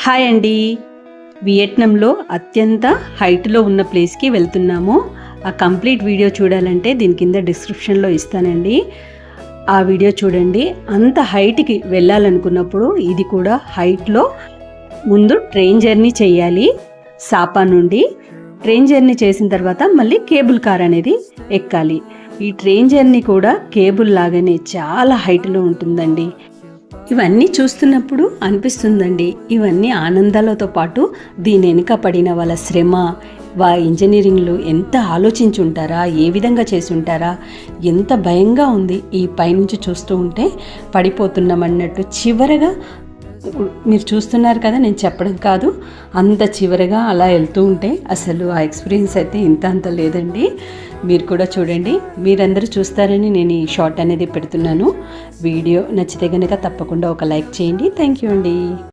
Hi అండి. వియట్నాంలో అత్యంత హైట్లో ఉన్న ప్లేస్కి వెళ్తున్నాము. ఆ కంప్లీట్ వీడియో చూడాలంటే దీని కింద డిస్క్రిప్షన్లో ఇస్తానండి. ఆ వీడియో చూడండి. అంత హైట్కి వెళ్ళాలనుకున్నప్పుడు ఇది కూడా హైట్లో ముందు ట్రైన్ జర్నీ చేయాలి. సాపా నుండి ట్రైన్ జర్నీ చేసిన తర్వాత మళ్ళీ కేబుల్ కార్ అనేది ఎక్కాలి. ఈ ట్రైన్ జర్నీ కూడా కేబుల్ లాగానే చాలా హైట్లో ఉంటుందండి. ఇవన్నీ చూస్తున్నప్పుడు అనిపిస్తుందండి, ఇవన్నీ ఆనందాలతో పాటు దీని వెనుక పడిన వాళ్ళ శ్రమ, ఇంజనీరింగ్లు ఎంత ఆలోచించుంటారా, ఏ విధంగా చేసి ఉంటారా, ఎంత భయంగా ఉంది ఈ పైనుంచి చూస్తూ ఉంటే పడిపోతున్నామన్నట్టు. చివరగా మీరు చూస్తున్నారు కదా, నేను చెప్పడం కాదు, అంత చివరగా అలా వెళ్తూ ఉంటే అసలు ఆ ఎక్స్పీరియన్స్ అయితే అంత లేదండి. మీరు కూడా చూడండి. మీరందరూ చూస్తారని నేను ఈ షార్ట్ అనేది పెడుతున్నాను. వీడియో నచ్చితే కనుక తప్పకుండా ఒక లైక్ చేయండి. థ్యాంక్ యూ అండి.